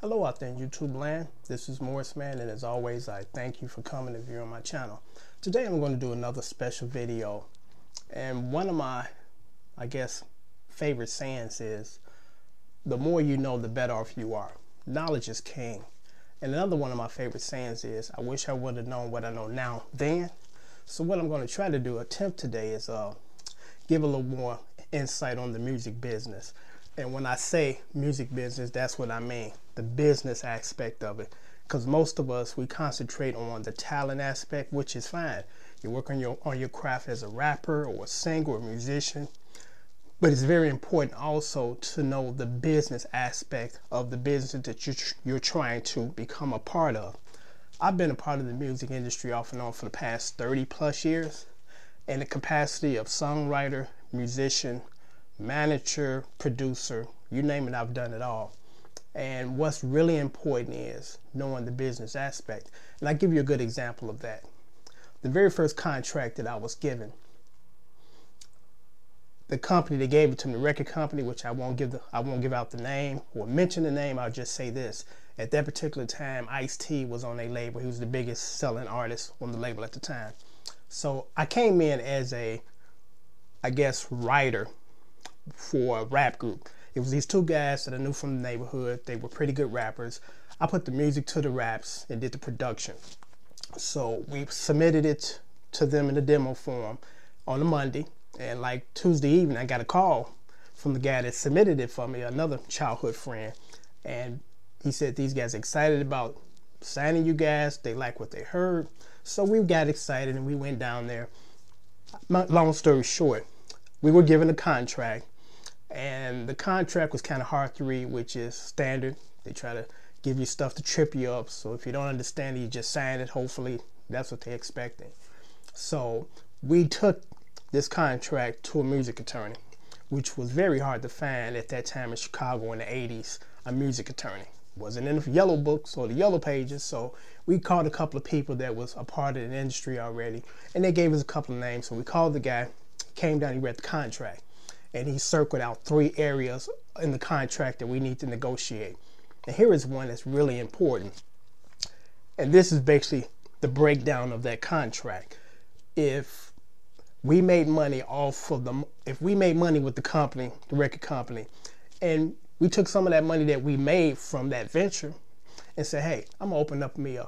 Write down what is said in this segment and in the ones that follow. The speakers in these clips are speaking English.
Hello out there in YouTube land. This is Morris Man, and as always, I thank you for coming and viewing my channel. Today I'm going to do another special video, and one of my, favorite sayings is, the more you know, the better off you are. Knowledge is king. And another one of my favorite sayings is, I wish I would have known what I know now then. So what I'm going to try to do, attempt today, is give a little more insight on the music business. And when I say music business, that's what I mean, the business aspect of it. Because most of us, we concentrate on the talent aspect, which is fine. You work on your craft as a rapper or a singer or a musician. But it's very important also to know the business aspect of the business that you're trying to become a part of. I've been a part of the music industry off and on for the past 30 plus years in the capacity of songwriter, musician, manager, producer, you name it, I've done it all. And what's really important is knowing the business aspect. And I'll give you a good example of that. The very first contract that I was given, the company that gave it to me, the record company, which I won't give out the name or mention the name, I'll just say this. At that particular time, Ice-T was on a label. He was the biggest selling artist on the label at the time. So I came in as a, writer for a rap group. It was these two guys that I knew from the neighborhood. They were pretty good rappers. I put the music to the raps and did the production. So we submitted it to them in the demo form on a Monday. And like Tuesday evening, I got a call from the guy that submitted it for me, another childhood friend. And he said these guys are excited about signing you guys. They like what they heard. So we got excited and we went down there. Long story short, we were given a contract. And the contract was kind of hard to read, which is standard. They try to give you stuff to trip you up. So if you don't understand it, you just sign it. Hopefully, that's what they're expecting. So we took this contract to a music attorney, which was very hard to find at that time in Chicago in the 80s, a music attorney. Wasn't in the yellow books or the yellow pages. So we called a couple of people that was a part of the industry already. And they gave us a couple of names. So we called the guy, came down, he read the contract. And he circled out 3 areas in the contract that we need to negotiate. And here is one that's really important. And this is basically the breakdown of that contract. If we made money if we made money with the company, the record company, and we took some of that money that we made from that venture and said, hey, I'm gonna open up me a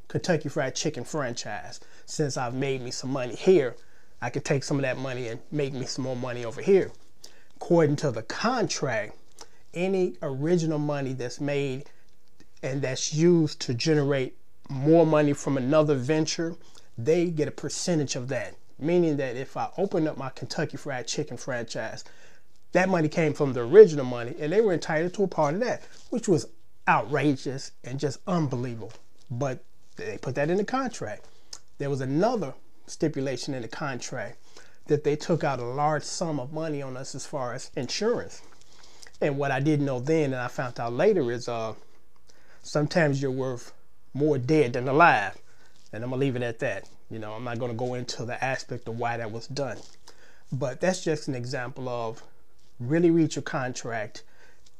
Kentucky Fried Chicken franchise. Since I've made me some money here, I could take some of that money and make me some more money over here. According to the contract, any original money that's made and that's used to generate more money from another venture, they get a percentage of that. Meaning that if I open up my Kentucky Fried Chicken franchise, that money came from the original money and they were entitled to a part of that, which was outrageous and just unbelievable. But they put that in the contract. There was another stipulation in the contract that they took out a large sum of money on us as far as insurance. And what I didn't know then and I found out later is sometimes you're worth more dead than alive. And I'm gonna leave it at that. You know, I'm not gonna go into the aspect of why that was done. But that's just an example of really read your contract.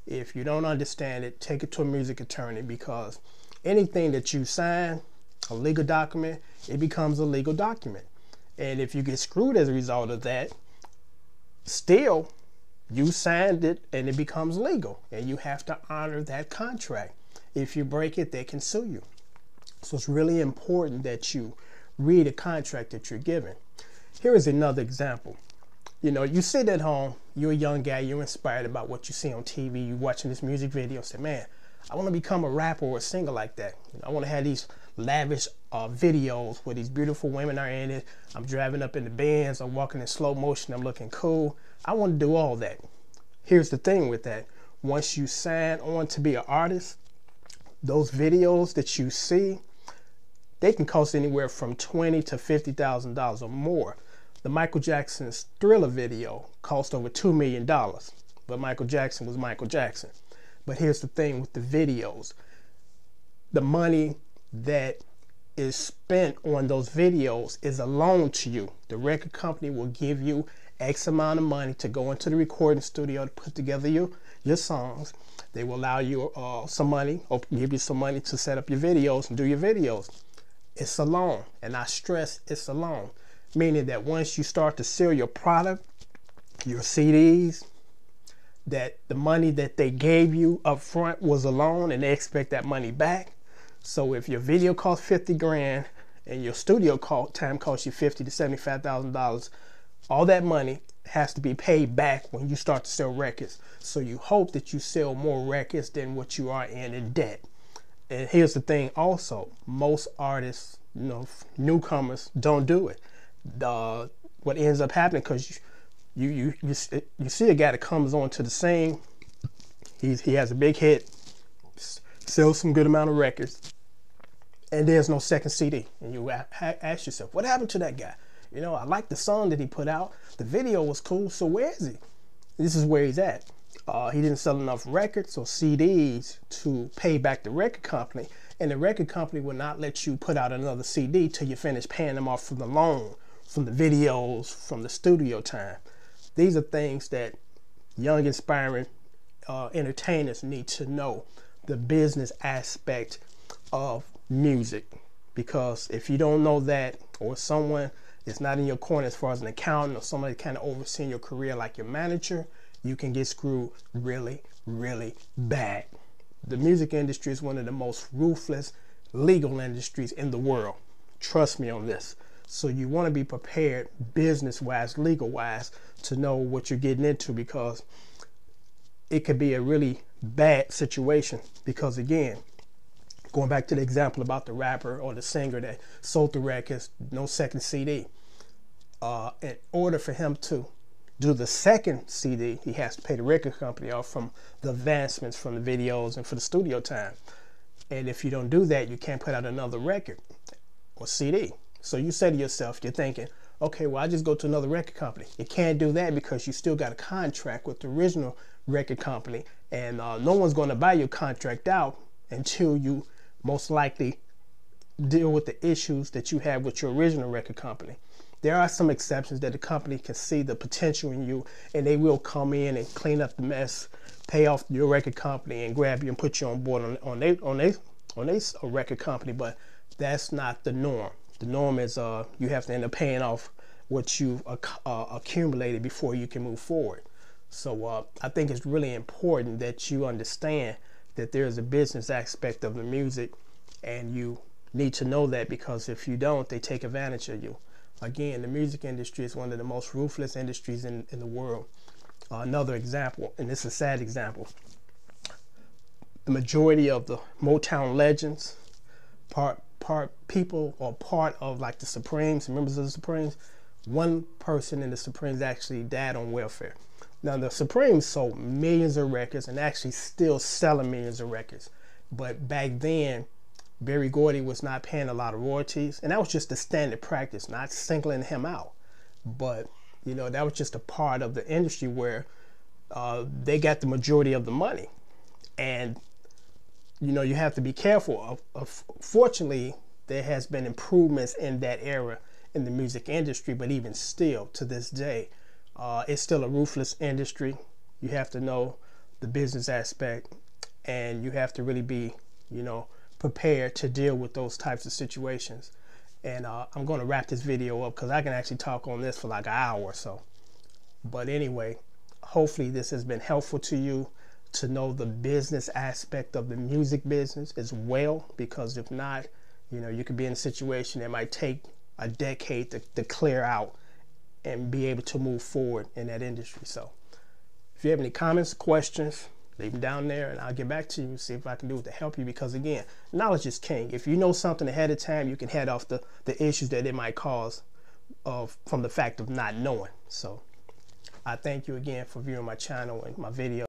If you don't understand it, take it to a music attorney, because anything that you sign, a legal document, it becomes a legal document. And if you get screwed as a result of that, still, you signed it and it becomes legal. And you have to honor that contract. If you break it, they can sue you. So it's really important that you read a contract that you're given. Here is another example. You know, you sit at home, you're a young guy, you're inspired about what you see on TV, you're watching this music video, say, man, I want to become a rapper or a singer like that. You know, I want to have these lavish videos where these beautiful women are in it. I'm driving up in the Benz, I'm walking in slow motion, I'm looking cool. I want to do all that. Here's the thing with that. Once you sign on to be an artist, those videos that you see, they can cost anywhere from $20,000 to $50,000 or more. The Michael Jackson's Thriller video cost over $2 million, but Michael Jackson was Michael Jackson. But here's the thing with the videos. The money that is spent on those videos is a loan to you. The record company will give you X amount of money to go into the recording studio to put together your songs. They will allow you some money, or give you some money to set up your videos and do your videos. It's a loan, and I stress it's a loan, meaning that once you start to sell your product, your CDs, that the money that they gave you up front was a loan, and they expect that money back. So if your video costs 50 grand and your studio time costs you $50,000 to $75,000, all that money has to be paid back when you start to sell records. So you hope that you sell more records than what you are in debt. And here's the thing also, most artists, newcomers don't do it. What ends up happening, because you see a guy that comes on to the scene, he has a big hit, sells some good amount of records, and there's no second CD. And you ask yourself, what happened to that guy? I like the song that he put out. The video was cool, so where is he? This is where he's at. He didn't sell enough records or CDs to pay back the record company, and the record company will not let you put out another CD till you finish paying them off from the loan, from the videos, from the studio time. These are things that young, inspiring entertainers need to know, the business aspect of music. Because if you don't know that, or someone is not in your corner as far as an accountant or somebody kind of overseeing your career like your manager, you can get screwed really, really bad. The music industry is one of the most ruthless legal industries in the world. Trust me on this. So you want to be prepared business-wise, legal-wise, to know what you're getting into, because it could be a really bad situation. Because again, going back to the example about the rapper or the singer that sold the records, no second CD. In order for him to do the second CD, he has to pay the record company off from the advancements from the videos and for the studio time. And if you don't do that, you can't put out another record or CD. So you say to yourself, you're thinking, okay, well, I just go to another record company. You can't do that, because you still got a contract with the original record company, and no one's going to buy your contract out until you most likely deal with the issues that you have with your original record company. There are some exceptions that the company can see the potential in you, and they will come in and clean up the mess, pay off your record company, and grab you and put you on board on their record company. But that's not the norm. The norm is you have to end up paying off what you've accumulated before you can move forward. So I think it's really important that you understand that there's a business aspect of the music, and you need to know that, because if you don't, they take advantage of you. Again, the music industry is one of the most ruthless industries in the world. Another example, and this is a sad example, the majority of the Motown legends, part people, or part of like the Supremes, members of the Supremes, one person in the Supremes actually died on welfare. Now, the Supremes sold millions of records and actually still selling millions of records. But back then, Berry Gordy was not paying a lot of royalties, and that was just the standard practice, not singling him out. But, that was just a part of the industry where they got the majority of the money. And, you have to be careful. Fortunately, there has been improvements in that era in the music industry, but even still, to this day, it's still a ruthless industry. You have to know the business aspect, and you have to really be, prepared to deal with those types of situations. And I'm going to wrap this video up, because I can actually talk on this for like an hour or so. But anyway, hopefully this has been helpful to you to know the business aspect of the music business as well, because if not, you could be in a situation that might take a decade to clear out and be able to move forward in that industry. So if you have any comments, questions, leave them down there, and I'll get back to you, see if I can do it to help you. Because again, knowledge is king. If you know something ahead of time, you can head off the issues that it might cause from the fact of not knowing. So I thank you again for viewing my channel and my video.